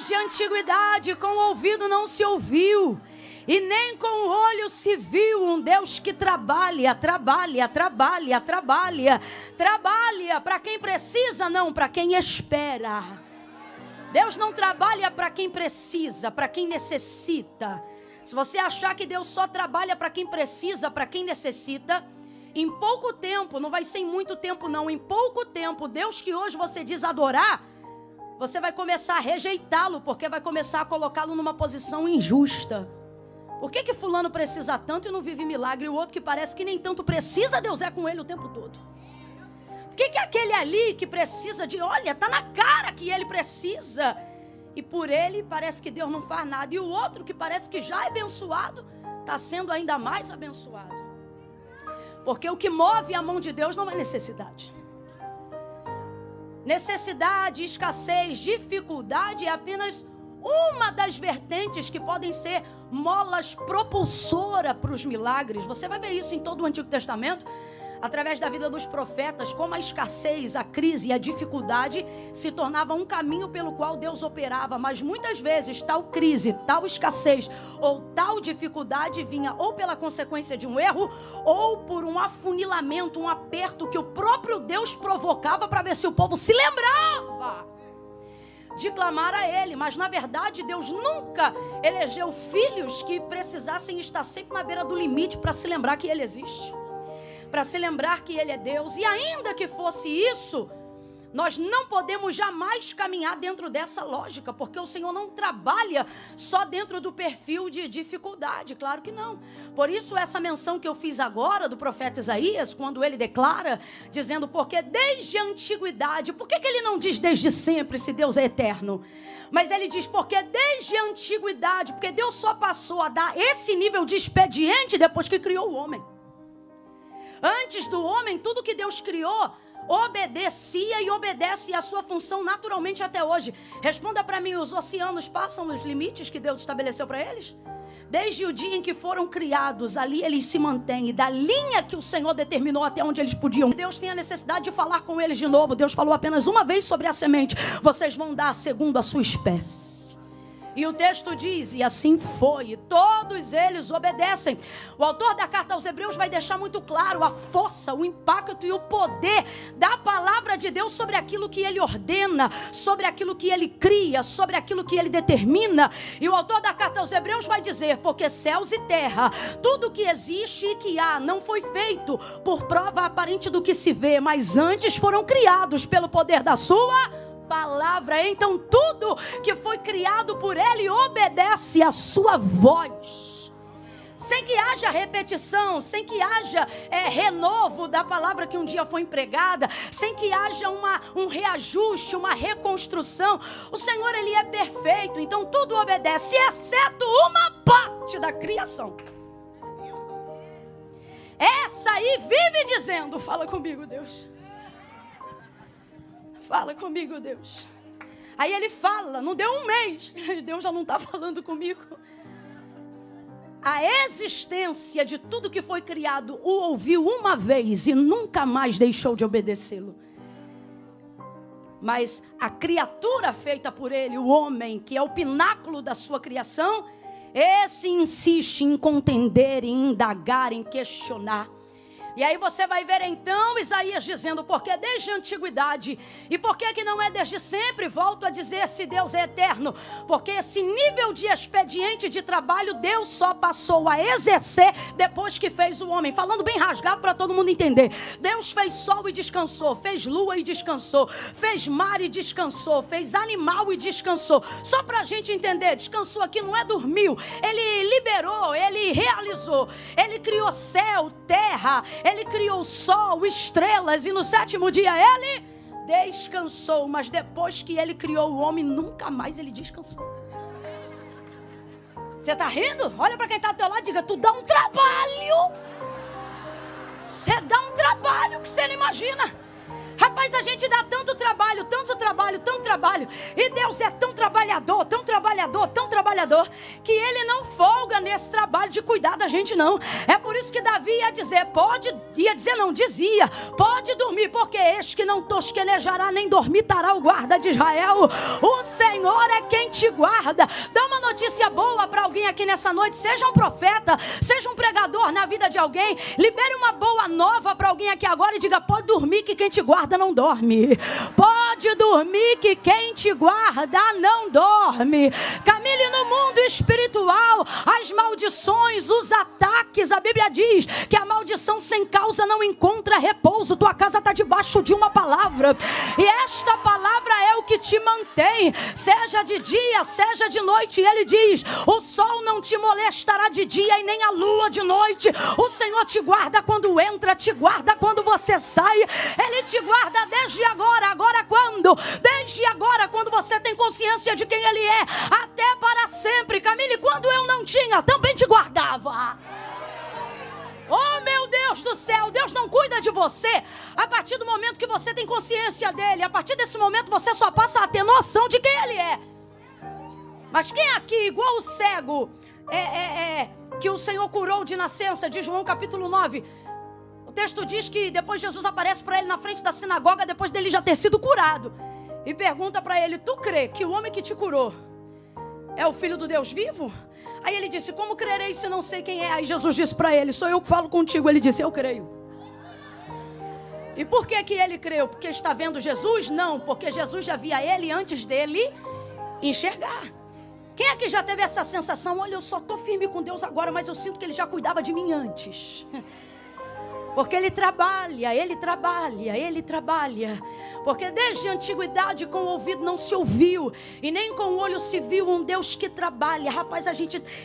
Desde a antiguidade com o ouvido não se ouviu, e nem com o olho se viu um Deus que trabalha para quem precisa, não para quem espera. Deus não trabalha para quem precisa, para quem necessita. Se você achar que Deus só trabalha para quem precisa, para quem necessita, em pouco tempo, não vai ser em muito tempo não, em pouco tempo, Deus que hoje você diz adorar, você vai começar a rejeitá-lo, porque vai começar a colocá-lo numa posição injusta. Por que fulano precisa tanto e não vive milagre, e o outro que parece que nem tanto precisa, Deus é com ele o tempo todo? Por que aquele ali que precisa de, olha, tá na cara que ele precisa, e por ele parece que Deus não faz nada, e o outro que parece que já é abençoado, está sendo ainda mais abençoado? Porque o que move a mão de Deus não é necessidade. Necessidade, escassez, dificuldade é apenas uma das vertentes que podem ser molas propulsoras para os milagres. Você vai ver isso em todo o Antigo Testamento, através da vida dos profetas, como a escassez, a crise e a dificuldade se tornavam um caminho pelo qual Deus operava. Mas muitas vezes tal crise, tal escassez ou tal dificuldade vinha ou pela consequência de um erro ou por um afunilamento, um aperto que o próprio Deus provocava para ver se o povo se lembrava de clamar a Ele. Mas na verdade Deus nunca elegeu filhos que precisassem estar sempre na beira do limite para se lembrar que Ele existe, para se lembrar que Ele é Deus. E ainda que fosse isso, nós não podemos jamais caminhar dentro dessa lógica, porque o Senhor não trabalha só dentro do perfil de dificuldade, claro que não. Por isso essa menção que eu fiz agora do profeta Isaías, quando ele declara, dizendo, porque desde a antiguidade, por que ele não diz desde sempre, se Deus é eterno? Mas ele diz, porque desde a antiguidade, porque Deus só passou a dar esse nível de expediente depois que criou o homem. Antes do homem, tudo que Deus criou obedecia e obedece a sua função naturalmente até hoje. Responda para mim, os oceanos passam os limites que Deus estabeleceu para eles? Desde o dia em que foram criados, ali eles se mantêm, e da linha que o Senhor determinou até onde eles podiam. Deus tem a necessidade de falar com eles de novo. Deus falou apenas uma vez sobre a semente: vocês vão dar segundo a sua espécie. E o texto diz, e assim foi, e todos eles obedecem. O autor da carta aos Hebreus vai deixar muito claro a força, o impacto e o poder da palavra de Deus sobre aquilo que ele ordena, sobre aquilo que ele cria, sobre aquilo que ele determina. E o autor da carta aos Hebreus vai dizer, porque céus e terra, tudo que existe e que há, não foi feito por prova aparente do que se vê, mas antes foram criados pelo poder da sua palavra. Então tudo que foi criado por ele obedece a sua voz, sem que haja repetição, sem que haja renovo da palavra que um dia foi empregada, sem que haja um reajuste, uma reconstrução. O Senhor, ele é perfeito, então tudo obedece, exceto uma parte da criação. Essa aí vive dizendo, fala comigo, Deus. Fala comigo, Deus. Aí ele fala, não deu um mês, Deus já não está falando comigo. A existência de tudo que foi criado o ouviu uma vez e nunca mais deixou de obedecê-lo. Mas a criatura feita por ele, o homem, que é o pináculo da sua criação, esse insiste em contender, em indagar, em questionar. E aí você vai ver então Isaías dizendo, porque desde a antiguidade, e por que não é desde sempre? Volto a dizer, se Deus é eterno, porque esse nível de expediente de trabalho Deus só passou a exercer depois que fez o homem. Falando bem rasgado para todo mundo entender, Deus fez sol e descansou, fez lua e descansou, fez mar e descansou, fez animal e descansou. Só para a gente entender, descansou aqui não é dormiu, ele liberou, ele realizou, ele criou céu, terra, ele criou o sol, estrelas, e no sétimo dia ele descansou. Mas depois que ele criou o homem, nunca mais ele descansou. Você está rindo? Olha para quem está ao teu lado e diga, tu dá um trabalho. Você dá um trabalho que você não imagina. Rapaz, a gente dá tanto trabalho, tanto trabalho, tanto trabalho. E Deus é tão trabalhador, tão trabalhador, tão trabalhador, que Ele não folga nesse trabalho de cuidar da gente, não. É por isso que Davi dizia, pode dormir, porque eis que não tosquenejará, nem dormitará o guarda de Israel. O Senhor é quem te guarda. Dá uma notícia boa para alguém aqui nessa noite. Seja um profeta, seja um pregador na vida de alguém. Libere uma boa nova para alguém aqui agora e diga, pode dormir que quem te guarda não dorme. Pode dormir que quem te guarda não dorme. Camille, no mundo espiritual, as maldições, os ataques, a Bíblia diz que a maldição sem causa não encontra repouso. Tua casa está debaixo de uma palavra, e esta palavra é o que te mantém, seja de dia, seja de noite. Ele diz, o sol não te molestará de dia e nem a lua de noite. O Senhor te guarda quando entra, te guarda quando você sai. Ele te guarda desde agora. Agora quando? Desde agora, quando você tem consciência de quem Ele é, até para sempre. Camille, quando eu não tinha, também te guardava. Oh, meu Deus do céu, Deus não cuida de você a partir do momento que você tem consciência dEle. A partir desse momento você só passa a ter noção de quem Ele é. Mas quem aqui, igual o cego, que o Senhor curou de nascença, de João capítulo 9, o texto diz que depois Jesus aparece para ele na frente da sinagoga, depois dele já ter sido curado, e pergunta para ele, tu crê que o homem que te curou é o Filho do Deus vivo? Aí ele disse, como crerei se não sei quem é? Aí Jesus disse para ele, sou eu que falo contigo. Ele disse, eu creio. E por que ele creu? Porque está vendo Jesus? Não, porque Jesus já via ele antes dele enxergar. Quem aqui já teve essa sensação? Olha, eu só estou firme com Deus agora, mas eu sinto que Ele já cuidava de mim antes. Porque Ele trabalha, Ele trabalha, Ele trabalha. Porque desde a antiguidade com o ouvido não se ouviu, e nem com o olho se viu um Deus que trabalha. Rapaz,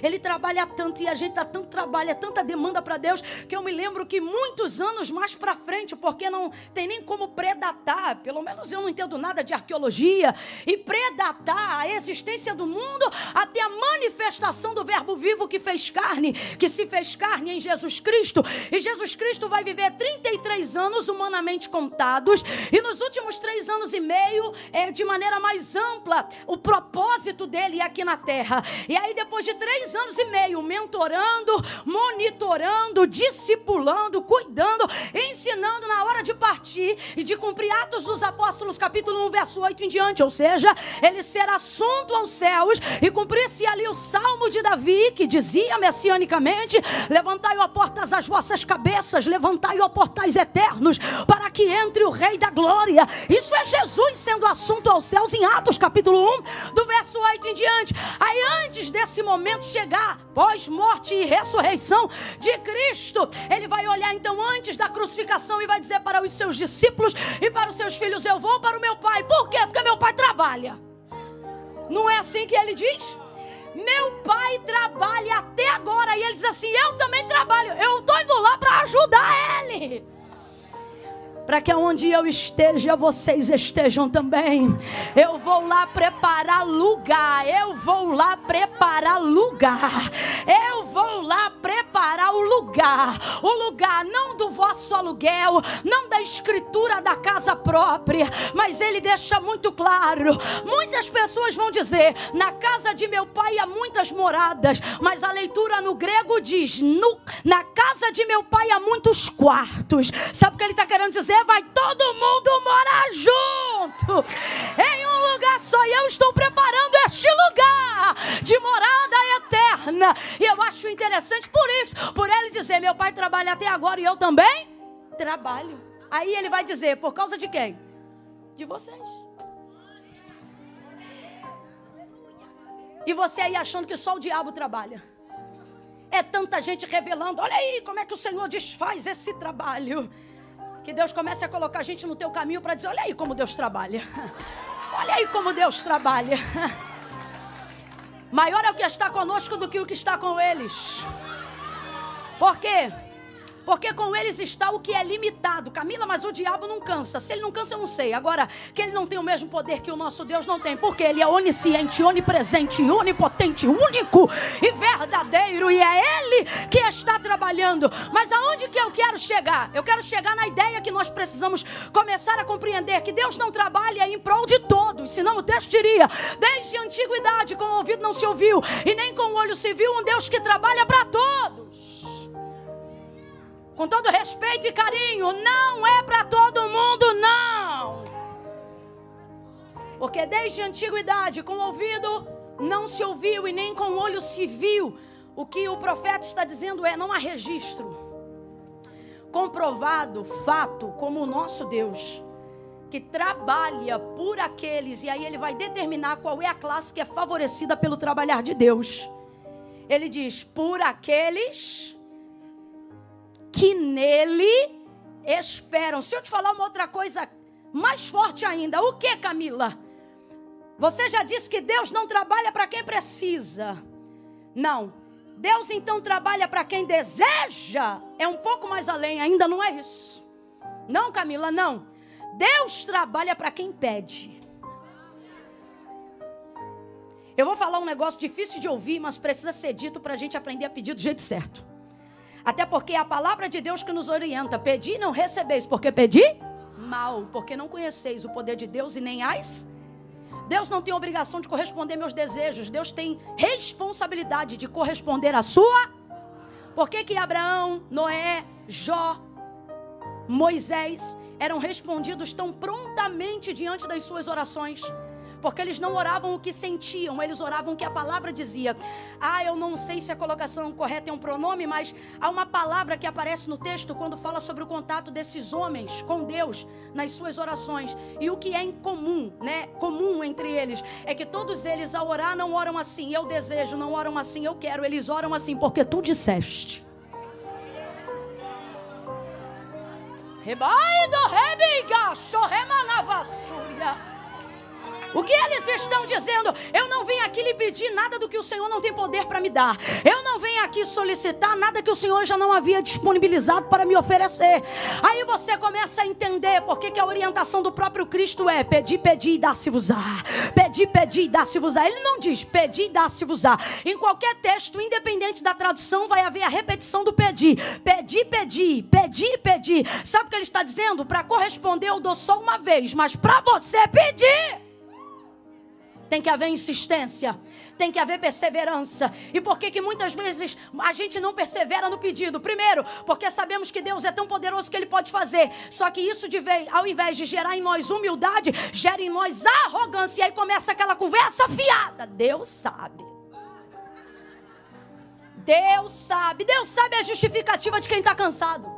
Ele trabalha tanto, e a gente dá tanto trabalho, é tanta demanda para Deus, que eu me lembro que muitos anos mais para frente, porque não tem nem como predatar, pelo menos eu não entendo nada de arqueologia, e predatar a existência do mundo até a manifestação do verbo vivo que se fez carne em Jesus Cristo. E Jesus Cristo vai viver 33 anos humanamente contados, e nos últimos 3 anos e meio, de maneira mais ampla, o propósito dele aqui na terra. E aí depois de 3 anos e meio, mentorando, monitorando, discipulando, cuidando, ensinando na hora de partir e de cumprir Atos dos Apóstolos, capítulo 1, verso 8 em diante, ou seja, ele ser assunto aos céus, e cumprir-se ali o Salmo de Davi, que dizia messianicamente, levantai, ó portas, as vossas cabeças, levantai, ó portais eternos, para que entre o Rei da Glória. Isso é Jesus sendo assunto aos céus em Atos capítulo 1, do verso 8 em diante. Aí antes desse momento chegar, pós-morte e ressurreição de Cristo, ele vai olhar então antes da crucificação e vai dizer para os seus discípulos e para os seus filhos, eu vou para o meu Pai. Por quê? Porque meu Pai trabalha. Não é assim que ele diz? Meu Pai trabalha até agora. E ele diz assim, eu também trabalho. Eu estou indo lá para ajudar ele, para que onde eu esteja, vocês estejam também. Eu vou lá preparar lugar. Eu vou lá preparar lugar. Eu vou lá preparar o lugar. O lugar não do vosso aluguel, não da escritura da casa própria, mas ele deixa muito claro. Muitas pessoas vão dizer, na casa de meu pai há muitas moradas, mas a leitura no grego diz, na casa de meu pai há muitos quartos. Sabe o que ele está querendo dizer? Vai todo mundo morar junto em um lugar só, e eu estou preparando este lugar de morada eterna. E eu acho interessante por isso, por ele dizer, meu pai trabalha até agora e eu também trabalho. Aí ele vai dizer, por causa de quem? De vocês. E você aí achando que só o diabo trabalha. É tanta gente revelando, olha aí como é que o Senhor desfaz esse trabalho, que Deus comece a colocar a gente no teu caminho para dizer, olha aí como Deus trabalha. Olha aí como Deus trabalha. Maior é o que está conosco do que o que está com eles. Por quê? Porque com eles está o que é limitado. Camila, mas o diabo não cansa. Se ele não cansa, eu não sei. Agora, que ele não tem o mesmo poder que o nosso Deus não tem. Porque ele é onisciente, onipresente, onipotente, único e verdadeiro. E é ele que está trabalhando. Mas aonde que eu quero chegar? Eu quero chegar na ideia que nós precisamos começar a compreender. Que Deus não trabalha em prol de todos. Senão o texto diria, desde a antiguidade com o ouvido não se ouviu. E nem com o olho se viu um Deus que trabalha para todos. Com todo respeito e carinho, não é para todo mundo, não. Porque desde a antiguidade, com o ouvido não se ouviu e nem com o olho se viu. O que o profeta está dizendo é, não há registro comprovado, fato, como o nosso Deus, que trabalha por aqueles, e aí ele vai determinar qual é a classe que é favorecida pelo trabalhar de Deus. Ele diz, por aqueles que nele esperam. Se eu te falar uma outra coisa mais forte ainda, o que, Camila? Você já disse que Deus não trabalha para quem precisa. Não. Deus então trabalha para quem deseja. É um pouco mais além, ainda não é isso. Não, Camila, não. Deus trabalha para quem pede. Eu vou falar um negócio difícil de ouvir, mas precisa ser dito para a gente aprender a pedir do jeito certo. Até porque é a palavra de Deus que nos orienta. Pedi e não recebeis, porque pedi mal, porque não conheceis o poder de Deus e nem as. Deus não tem obrigação de corresponder meus desejos. Deus tem responsabilidade de corresponder à sua. Por que Abraão, Noé, Jó, Moisés eram respondidos tão prontamente diante das suas orações? Porque eles não oravam o que sentiam, eles oravam o que a palavra dizia. Eu não sei se a colocação correta é um pronome, mas há uma palavra que aparece no texto quando fala sobre o contato desses homens com Deus nas suas orações. E o que é em comum, né? Comum entre eles, é que todos eles ao orar não oram assim, eu desejo, não oram assim, eu quero. Eles oram assim, porque tu disseste. Rebaido, rebiga, chorremanavassúria. O que eles estão dizendo? Eu não venho aqui lhe pedir nada do que o Senhor não tem poder para me dar. Eu não venho aqui solicitar nada que o Senhor já não havia disponibilizado para me oferecer. Aí você começa a entender por que a orientação do próprio Cristo é pedi, pedi e dá-se-vos-á. Pedi, pedi e dá-se-vos-á. Ele não diz pedi e dá-se-vos-á. Em qualquer texto, independente da tradução, vai haver a repetição do pedi. Pedi, pedi, pedi, pedi. Sabe o que ele está dizendo? Para corresponder eu dou só uma vez, mas para você pedir, tem que haver insistência, tem que haver perseverança. E por que muitas vezes a gente não persevera no pedido? Primeiro, porque sabemos que Deus é tão poderoso que Ele pode fazer. Só que isso ao invés de gerar em nós humildade, gera em nós arrogância. E aí começa aquela conversa fiada. Deus sabe. Deus sabe. Deus sabe a justificativa de quem está cansado.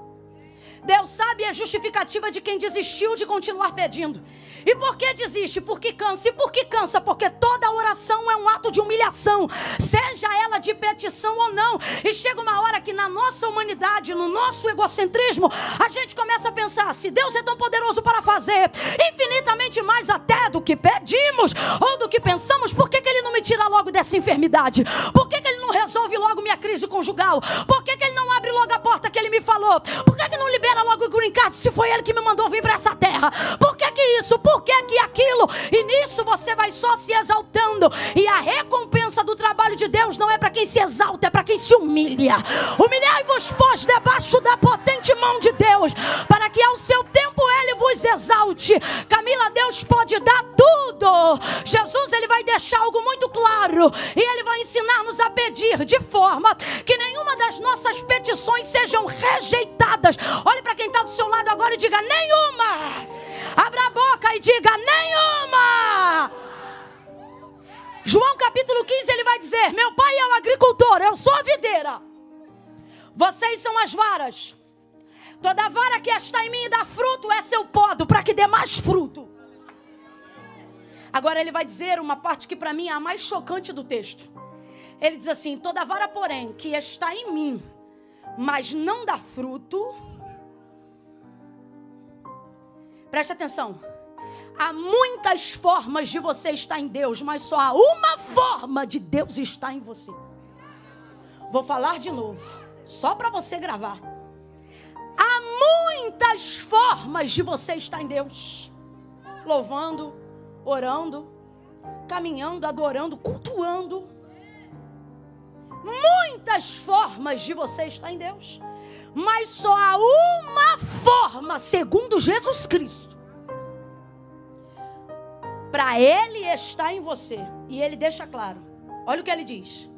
Deus sabe a justificativa de quem desistiu de continuar pedindo. E por que desiste? Porque cansa. E por que cansa? Porque toda oração é um ato de humilhação, seja ela de petição ou não. E chega uma hora que na nossa humanidade, no nosso egocentrismo, a gente começa a pensar, se Deus é tão poderoso para fazer infinitamente mais até do que pedimos ou do que pensamos, por que Ele não me tira logo dessa enfermidade? Por que Ele não resolve logo minha crise conjugal? Por que Ele não abre logo a porta que Ele me falou? Por que não libera logo o green card se foi Ele que me mandou vir para essa terra? Por que isso? Por que aquilo? E nisso você vai só se exaltando. E a recompensa do trabalho de Deus não é para quem se exalta, é para quem se humilha. Humilhai-vos, pois, debaixo da potente mão de Deus, para que ao seu tempo Ele vos exalte. Camila, Deus pode dar tudo. Jesus, Ele vai deixar algo muito claro, e Ele vai ensinar-nos a pedir de forma que nenhuma das nossas petições sejam rejeitadas. Olhe para quem está do seu lado agora e diga: nenhuma. Abra a boca e diga: nenhuma. João capítulo 15, ele vai dizer: meu pai é o agricultor, eu sou a videira, vocês são as varas. Toda vara que está em mim e dá fruto, essa eu podo para que dê mais fruto. Agora ele vai dizer uma parte que para mim é a mais chocante do texto. Ele diz assim: toda vara, porém, que está em mim, mas não dá fruto. Preste atenção. Há muitas formas de você estar em Deus, mas só há uma forma de Deus estar em você. Vou falar de novo, só para você gravar. muitas formas de você estar em Deus. Louvando, orando, caminhando, adorando, cultuando. Muitas formas de você estar em Deus. Mas só há uma forma, segundo Jesus Cristo, para Ele estar em você. E Ele deixa claro. Olha o que Ele diz.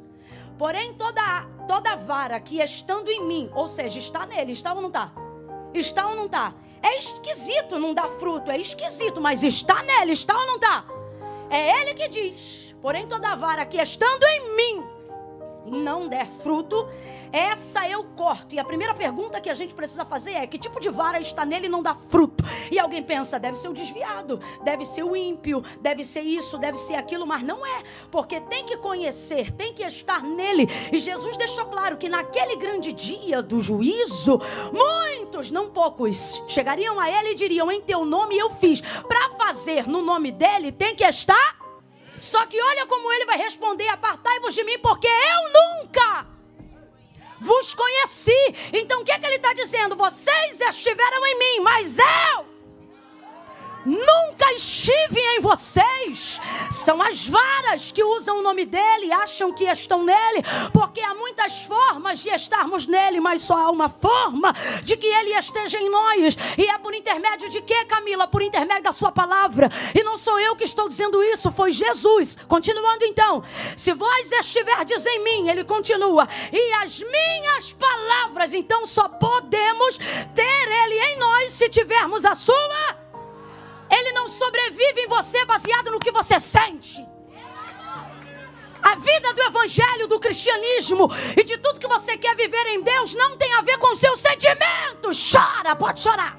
Porém, toda vara que estando em mim, ou seja, está nele, está ou não está? Está ou não está? É esquisito não dar fruto, é esquisito, mas está nele, está ou não está? É Ele que diz. Porém, toda vara que estando em mim não der fruto, essa eu corto. E a primeira pergunta que a gente precisa fazer é: que tipo de vara está nele e não dá fruto? E alguém pensa, deve ser o desviado, deve ser o ímpio, deve ser isso, deve ser aquilo, mas não é, porque tem que conhecer, tem que estar nele. E Jesus deixou claro que naquele grande dia do juízo, muitos, não poucos, chegariam a ele e diriam: em teu nome eu fiz. Para fazer no nome dele tem que estar. Só que olha como ele vai responder: apartai-vos de mim, porque eu nunca vos conheci. Então o que ele está dizendo? Vocês estiveram em mim, mas eu nunca estive em vocês. São as varas que usam o nome dele, acham que estão nele, porque há muitas formas de estarmos nele, mas só há uma forma de que ele esteja em nós. E é por intermédio de quê, Camila? Por intermédio da sua palavra. E não sou eu que estou dizendo isso, foi Jesus. Continuando então: se vós estiverdes em mim, ele continua, e as minhas palavras, então só podemos ter ele em nós se tivermos a sua. Ele não sobrevive em você baseado no que você sente. A vida do evangelho, do cristianismo e de tudo que você quer viver em Deus não tem a ver com seus sentimentos. Chora, pode chorar.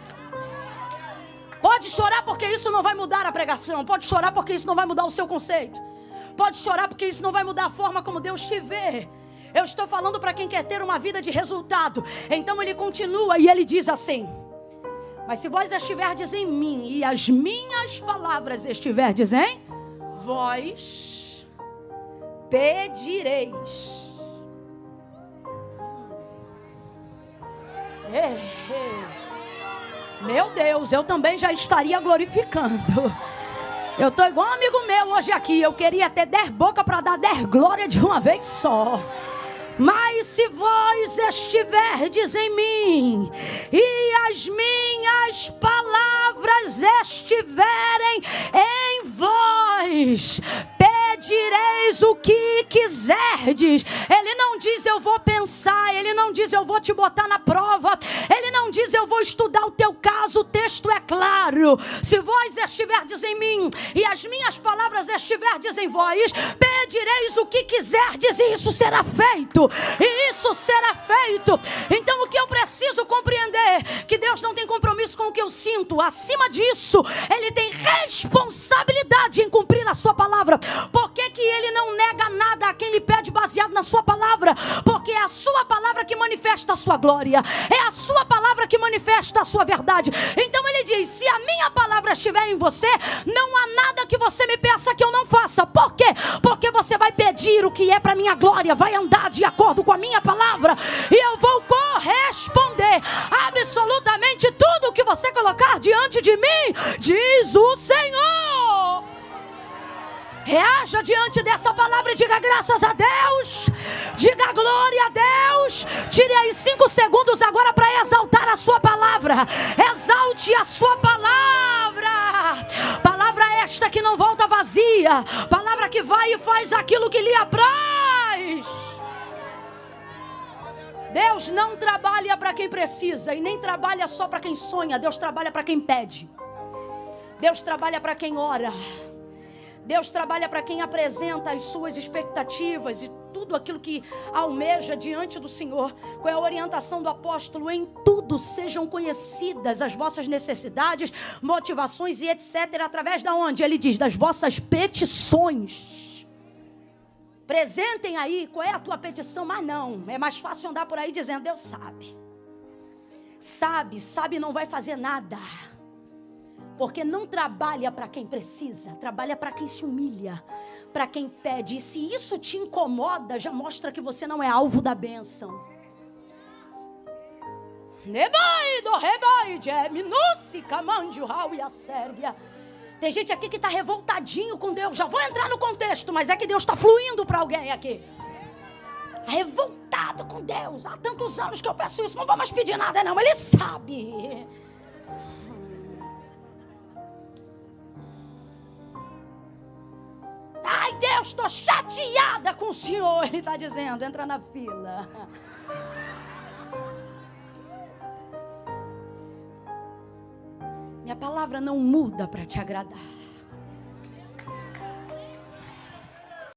Pode chorar porque isso não vai mudar a pregação. Pode chorar porque isso não vai mudar o seu conceito. Pode chorar porque isso não vai mudar a forma como Deus te vê. Eu estou falando para quem quer ter uma vida de resultado. Então ele continua e ele diz assim: mas se vós estiverdes em mim e as minhas palavras estiverdes em vós, pedireis. Meu Deus, eu também já estaria glorificando. Eu estou igual um amigo meu hoje aqui. Eu queria ter 10 bocas para dar 10 glórias de uma vez só. Mas se vós estiverdes em mim e as minhas palavras estiverem em vós, pedireis o que quiserdes. Ele não diz eu vou pensar, ele não diz eu vou te botar na prova, ele não diz eu vou estudar o teu caso. O texto é claro: se vós estiverdes em mim e as minhas palavras estiverdes em vós, pedireis o que quiserdes e isso será feito. E isso será feito. Então o que eu preciso compreender? Que Deus não tem compromisso com o que eu sinto. Acima disso, Ele tem responsabilidade em cumprir a sua palavra. Por que que Ele não nega nada a quem lhe pede baseado na sua palavra? Porque é a sua palavra que manifesta a sua glória. É a sua palavra que manifesta a sua verdade. Então Ele diz: se a minha palavra estiver em você, não há nada que você me peça que eu não faça. Por quê? Porque você vai pedir o que é para minha glória, vai andar de acordo com a minha palavra, e eu vou corresponder absolutamente tudo o que você colocar diante de mim, diz o Senhor. Reaja diante dessa palavra e diga graças a Deus, diga glória a Deus. Tire aí 5 segundos agora para exaltar a sua palavra. Exalte a sua palavra. Palavra esta que não volta vazia, palavra que vai e faz aquilo que lhe apraz. Deus não trabalha para quem precisa e nem trabalha só para quem sonha. Deus trabalha para quem pede. Deus trabalha para quem ora. Deus trabalha para quem apresenta as suas expectativas e tudo aquilo que almeja diante do Senhor. Qual é a orientação do apóstolo? Em tudo sejam conhecidas as vossas necessidades, motivações e etc. Através da onde? Ele diz, das vossas petições. Apresentem aí qual é a tua petição. Mas não, é mais fácil andar por aí dizendo, Deus sabe. Sabe não vai fazer nada. Porque não trabalha para quem precisa, trabalha para quem se humilha, para quem pede. E se isso te incomoda, já mostra que você não é alvo da bênção. Nebaido, rebaide, minuci, camandio, rau e a Sérvia. Tem gente aqui que está revoltadinho com Deus. Já vou entrar no contexto, mas é que Deus está fluindo para alguém aqui. Revoltado com Deus. Há tantos anos que eu peço isso, não vou mais pedir nada não. Ele sabe. Ai, Deus, estou chateada com o Senhor. Ele está dizendo, entra na fila. Minha palavra não muda para te agradar.